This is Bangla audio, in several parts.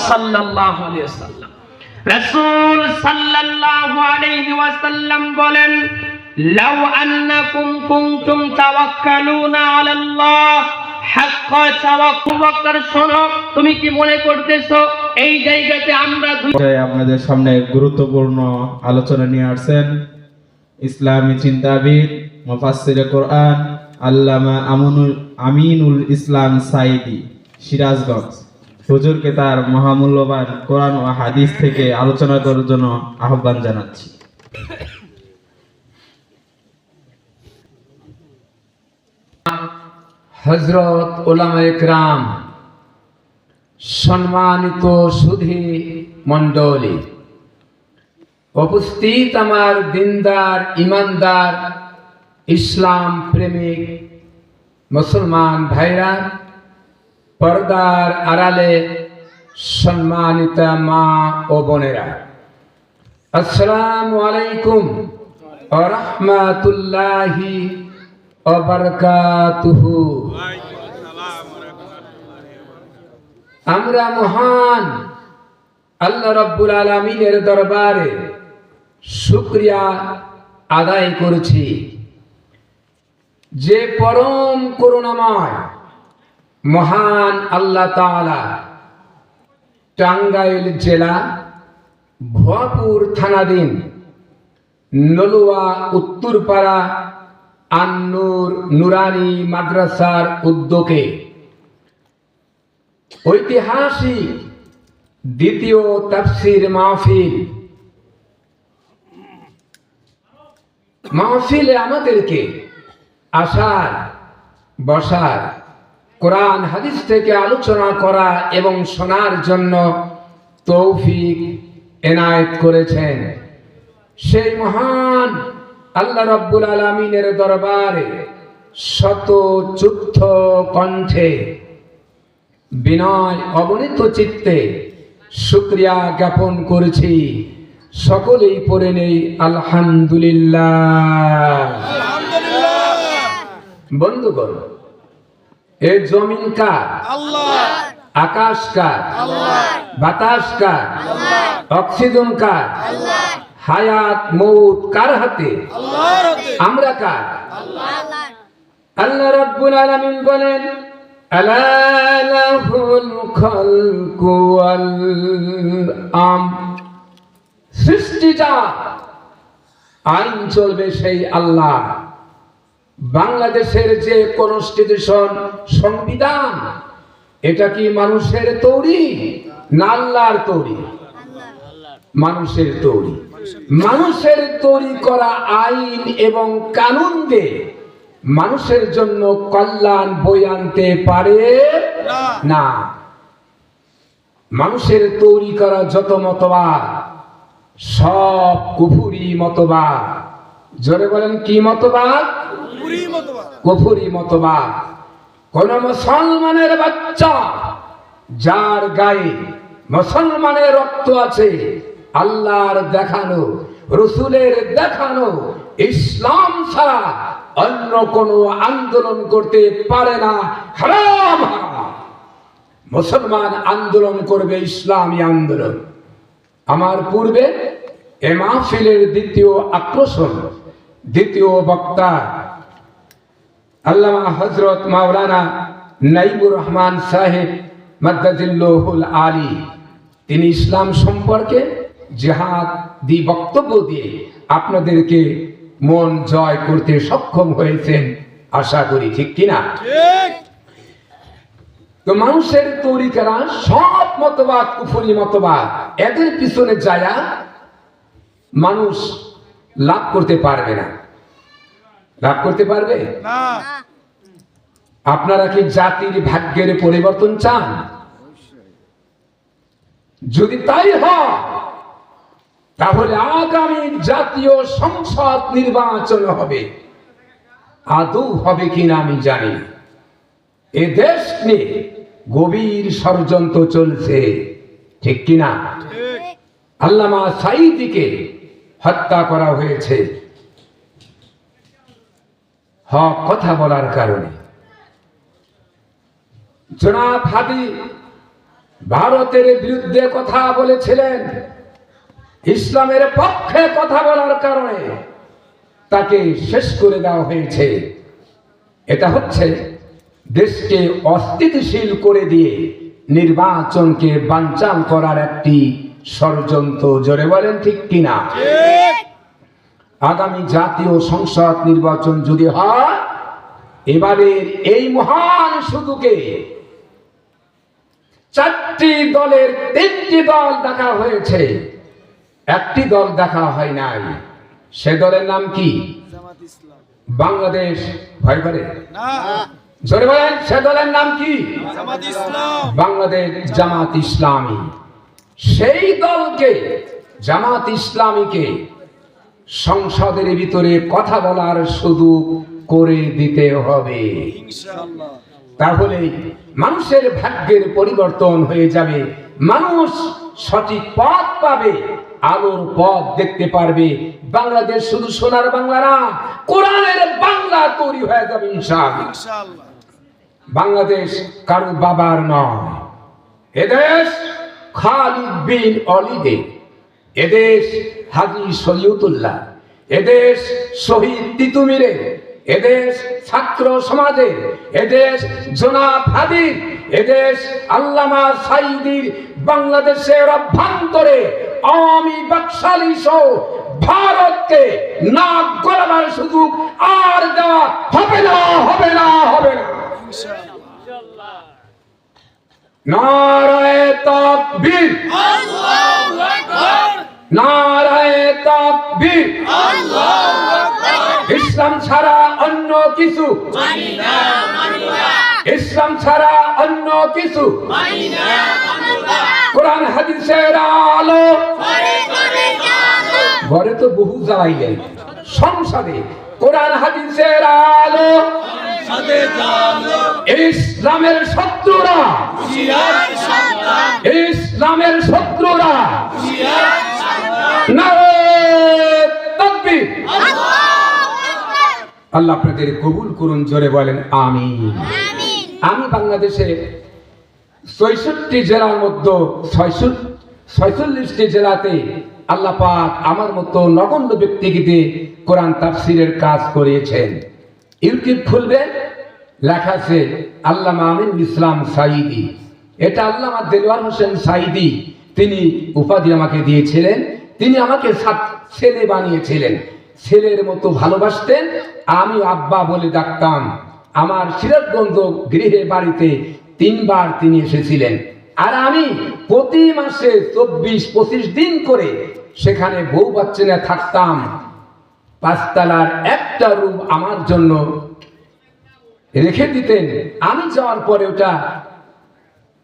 সাল্লাল্লাহু আলাইহি ওয়াসাল্লাম। রাসূল সাল্লাল্লাহু আলাইহি ওয়াসাল্লাম বলেন, লাউ আন্নাকুম কুনতুম তাওয়াক্কালুনা আলাল্লাহ হাক্কা তাওয়াক্কুল। শোনো, তুমি কি মনে করতেছো এই জায়গাতে আমরা আপনাদের সামনে গুরুত্বপূর্ণ আলোচনা নিয়ে আসছেন ইসলামী চিন্তাবিদ মুফাসসিরে কোরআন আল্লামা আমিনুল ইসলাম সাঈদী সিরাজগঞ্জ। হুজুরকে তার মহামূল্যবান কোরআন ও হাদিস থেকে আলোচনা করার জন্য আহ্বান জানাচ্ছি। হযরত উলামায়ে কেরাম, সম্মানিত সুধী মণ্ডলী, উপস্থিত আমার দিনদার, ইমানদার, ইসলাম প্রেমিক মুসলমান ভাইরা, পর্দার আড়ালে সম্মানিতা মা ও বোনেরা, আসসালামু আলাইকুম ওয়া রাহমাতুল্লাহি ওয়া বারাকাতুহু। আমরা মহান আল্লাহ রাব্বুল আলামিনের দরবারে শুকরিয়া আদায় করছি, যে পরম করুণাময় মহান আল্লাহ তাআলা টাঙ্গাইল জেলা ভুয়াপুর থানাধীন নলুয়া উত্তরপাড়া আন-নূর নুরানি মাদ্রাসার উদ্যোগে ঐতিহাসিক দ্বিতীয় তাফসীর মাহফিলে আমাদেরকে আসার, বসার, কোরআন হাদিস থেকে আলোচনা করা এবং শোনার জন্য তৌফিক এনায়েত করেছেন। সেই মহান আল্লাহ রাব্বুল আলামিনের দরবারে শত চুদ্ধ কণ্ঠে বিনয় অবনীত চিত্তে শুকরিয়া জ্ঞাপন করেছি। সকলেই পড়ে নেই আলহামদুলিল্লাহ। বন্ধুগণ, এ জমিন কার? আল্লাহ। আকাশ কার? আল্লাহ। বাতাস কার? আল্লাহ। অক্সিজেন কার? আল্লাহ। হায়াত মউত কার হাতে? আল্লাহর হাতে। আমরা কার? আল্লাহ। আল্লাহ রাব্বুল আলামিন বলেন, আলা লাহুল খালকু ওয়াল আমর। সৃষ্টিটা আইন চলবে সেই আল্লাহ। বাংলাদেশের যে কনস্টিটিউশন, সংবিধান, এটা কি মানুষের তৈরি না আল্লাহর তৈরি? মানুষের তৈরি। মানুষের তৈরি করা আইন এবং কানুন দিয়ে মানুষের জন্য কল্যাণ বয়ে আনতে পারে না। মানুষের তৈরি করা যত মতবাদ সব কুফরি মতবাদ। জোরে বলেন, কি মতবাদ? কুফরি মতবাদ। কোন মুসলমানের বাচ্চা যার গায়ে মুসলমানের রক্ত আছে, আল্লাহর দেখানো, রসুলের দেখানো ইসলাম ছাড়া অন্য কোন আন্দোলন করতে পারে না। হারাম হারাম। মুসলমান আন্দোলন করবে ইসলামী আন্দোলন। আমার পূর্বে এ মাহফিলের দ্বিতীয় আকর্ষণ, দ্বিতীয় বক্তা আল্লামা হযরত মাওলানা নাইমুর রহমান সাহেব মাদ্দাজিল্লাহুল আলী। তিনি ইসলাম সম্পর্কে জিহাদ দি বক্তব্য দিয়ে আপনাদেরকে মন জয় করতে সক্ষম হয়েছেন, আশা করি। ঠিক কিনা? তো মানুষের তৈরি করা সব মতবাদ কুফরি মতবাদ, এদের পিছনে যায়া মানুষ লাভ করতে পারবে না। লাভ করতে পারবে না। আপনারা কি জাতির ভাগ্যের পরিবর্তন চান? যদি তাই হয়, তাহলে আগামী জাতীয় সংসদ নির্বাচন হবে। আদৌ হবে কিনা আমি জানি না। এ দেশ নিয়ে গভীর ষড়যন্ত্র চলছে, ঠিক কিনা? আল্লামা সাঈদীকে হত্যা করা হয়েছে হক কথা বলার কারণে। জনাব হাদি ভারতের বিরুদ্ধে কথা বলেছিলেন, ইসলামের পক্ষে কথা বলার কারণে তাকে শেষ করে দেওয়া হয়েছে। এটা হচ্ছে দেশকে অস্থিতিশীল করে দিয়ে নির্বাচনকে বানচাল করার একটি ষড়যন্ত্র। জোরে বলেন ঠিক কিনা? আগামী জাতীয় সংসদ নির্বাচন যদি হয়, এবারের এই মহান সুযোগে 4টি দলের 3টি দল দেখা হয়েছে, একটি দল দেখা হয় নাই। সে দলের নাম কি? বাংলাদেশ। ভয় করে? জোরে বলেন, সে দলের নাম কি? বাংলাদেশ জামাত ইসলামী। সেই দলকে, জামাত ইসলামীকে সংসদের ভিতরে কথা বলার সুযোগ করে দিতে হবে। তাহলে মানুষের ভাগ্যের পরিবর্তন হয়ে যাবে, মানুষ সঠিক পথ পাবে, আলোর পথ দেখতে পারবে। বাংলাদেশ শুধু সোনার বাংলা না, কোরআনের বাংলা তৈরি হয়ে যাবে ইনশাআল্লাহ। বাংলাদেশ কারো বাবার নয়, এদেশ খালিদ বিন ওয়ালিদের, এদেশ হাজী শরীয়তুল্লাহ, এদেশ শহীদ তিতুমিরের, এদেশ ছাত্র সমাজের, এদেশ জনাব হাদির, এদেশ আল্লামা সাঈদীর। বাংলাদেশের অভ্যন্তরে আওয়ামী বাকশালী সহ ভারতকে নাক গলাবার সুযোগ আর দেওয়া হবে না, হবে না, হবে না। নারায়ে তাকবীর, আল্লাহু আকবার, নারায়ে তাকবীর, আল্লাহু আকবার। ইসলাম ছাড়া অন্য কিছু মানি না, মানি না। ইসলাম ছাড়া অন্য কিছু মানি না, মানি না। কোরআন হাদিসের আলো ঘরে ঘরে জ্বালো। ঘরে তো বহু জ্বালাইলেন, সংসদে কোরআন হাদিসের আলো সংসদে জ্বালো। ইসলামের শত্রুরা হুঁশিয়ার সাবধান, ইসলামের শত্রুরা হুঁশিয়ার সাবধান। নারায়ে তাকবীর, আল্লাহু আকবার। আল্লাহ আপনাদের কবুল করুন, জোরে বলেন আমিন। আমি বাংলাদেশে ৬৬ জেলার মধ্যে ৪৬টি জেলাতে আল্লাহ পাক আমার মতো নগণ্য ব্যক্তিকে কোরআন তাফসিরের কাজ করিয়েছেন। ইউটিউব খুলবেন, লেখা আছে আল্লামা আমিনুল ইসলাম সাঈদী। এটা আল্লামা দেলোয়ার হোসেন সাঈদী, তিনি উপাধি আমাকে দিয়েছিলেন। তিনি আমাকে ছেলে বানিয়েছিলেন, ছেলের মতো ভালোবাসতেন। আমি আব্বা বলে ডাকতাম। আমার সিরাজগঞ্জ গৃহে বাড়িতে 3 বার তিনি এসেছিলেন, আর আমি প্রতি মাসে 24-25 দিন করে সেখানে বউ বাচ্চা নিয়ে থাকতাম। 5 তলার একটা রুম আমার জন্য রেখে দিতেন। আমি যাওয়ার পরে ওটা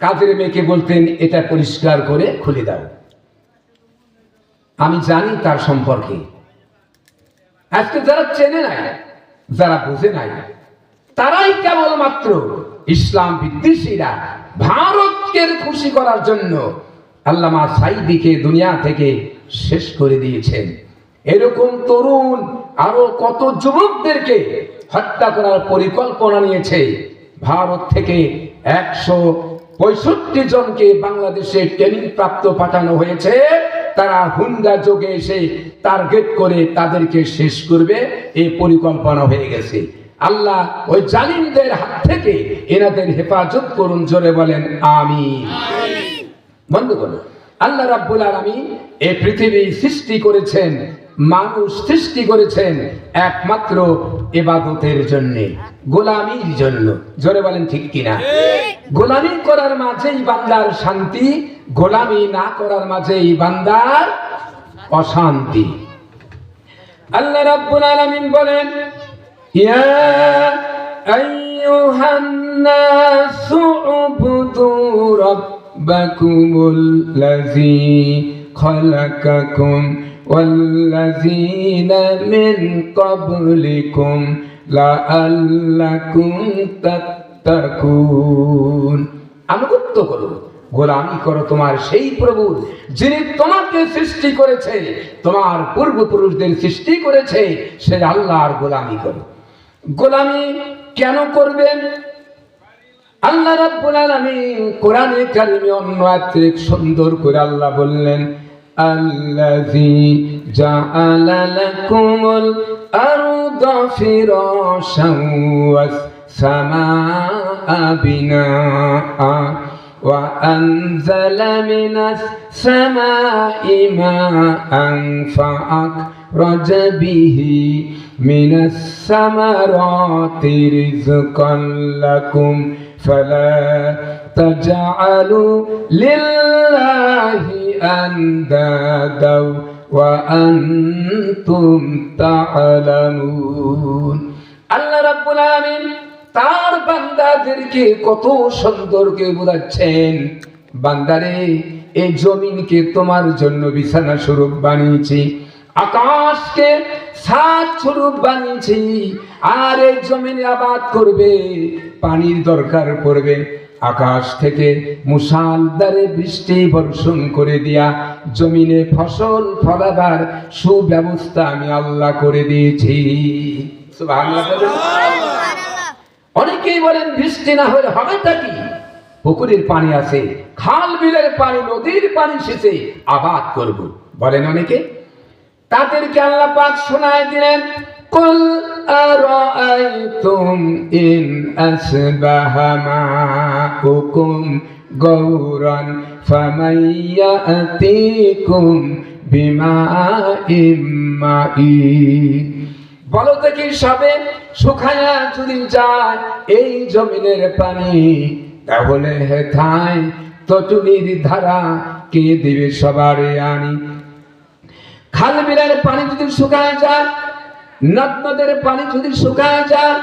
কাজের মেয়েকে বলতেন, এটা পরিষ্কার করে খুলে দাও। আমি জানি তার সম্পর্কে। আজকে যারা চেনে নাই, যারা বুঝে নাই, তারাই কেবলমাত্র ইসলাম বিদ্বেষীরা ভারতকে খুশি করার জন্য আল্লামা সাঈদীকে দুনিয়া থেকে শেষ করে দিয়েছেন। এরকম তরুণ আরো কত যুবকদেরকে হত্যা করার পরিকল্পনা নিয়েছে। ভারত থেকে 165 জনকে বাংলাদেশে ট্রেনিং প্রাপ্ত পাঠানো হয়েছে। তারা হুন্ডা যোগে এসে টার্গেট করে তাদেরকে শেষ করবে, এই পরিকল্পনা হয়ে গেছে। আল্লাহ ওই জালিমদের হাত থেকে এনাদের হেফাজত করুন, জোরে বলেন আমিন। বন্ধুগণ, আল্লাহ রাব্বুল আলামিন এই পৃথিবী সৃষ্টি করেছেন, মানুষ সৃষ্টি করেছেন একমাত্র ইবাদতের জন্য, গোলামির জন্য। জোরে বলেন ঠিক কিনা? গোলামি করার মাঝেই বান্দার শান্তি, গোলামি না করার মাঝেই বান্দার অশান্তি। আল্লাহ রাব্বুল আলামিন বলেন, ইয়া আইয়ুহান নাসু উবুদু রাব্বাকুমুল্লাযী খালাকাকুম ওয়াল্লাযীনা মিন ক্বাবলিকুম লাআল্লাকুম তাত্তাকুন। আনুগত্য করো, গোলামি করো তোমার সেই প্রভু যিনি তোমাকে সৃষ্টি করেছে, তোমার পূর্বপুরুষদের সৃষ্টি করেছে, সেই আল্লাহর গোলামি করো। গোলামি কেন করবেন? আল্লাহ রাব্বুল আলামিন কোরআনে কারিমে অন্য আয়াতে সুন্দর করে আল্লাহ বললেন, আল্লাযী জাআলা লাকুমুল আরদা ফিরাশান ওয়াস সামাআ বিনাআ ওয়া আনজালা মিনাস সামাই মাআন ফাআখরাজা বিহি মিনাস সামারাতি রিজকান লাকুম ফালা তাজআলু লিল্লাহি আনদাদা ওয়া আনতুম তা'লামুন। আল্লাহ রাব্বুল আলামিন তার বান্দাদেরকে কত সুন্দর করে বোঝাচ্ছেন, বান্দারে এই জমিনকে তোমার জন্য বিছানা স্বরূপ বানিয়েছি, আকাশকে ছাদ স্বরূপ বানিয়েছি, আর এই জমিনে আবাদ করবে, পানির দরকার পড়বে, আকাশ থেকে মুষলধারে বৃষ্টি বর্ষণ করে দিয়া জমিনে ফসল ফলাবার সুব্যবস্থা আমি আল্লাহ করে দিয়েছি। সুবহানাল্লাহ। অনেকেই বলেন বৃষ্টি না হলে হবেটা কি? পুকুরের পানি আছে, খাল বিলের পানি, নদীর পানি সেচে আবাদ করব বলেন অনেকে। তাদেরকে আল্লাহ পাক শোনায় দিলেন, কুল আরাআইতুম ইন আসবাহা মাউকুম গৌরান ফামাইয়াতিকুম বিমাইম মাইন। বলো দেখি সবে শুকায়া যদি যায় এই জমিনের পানি, তাহলে হেথায় তটুলির ধারা কে দিবে সবারে আনি। খাল বিলের পানি যদি শুকায় যায়, নদ নদের পানি যদি শুকায় যায়,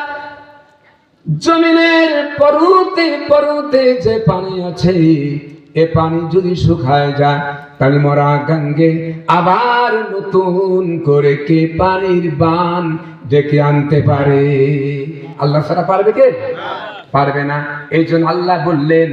জমিনের পরতে পরতে যে পানি আছে এ পানি যদি শুকায় যায়, তাহলে মরা গঙ্গে আবার নতুন করে কে পানির বান ডেকে আনতে পারে? আল্লাহ ছাড়া পারবে কে? পারবে না। এই জন্য আল্লাহ বললেন,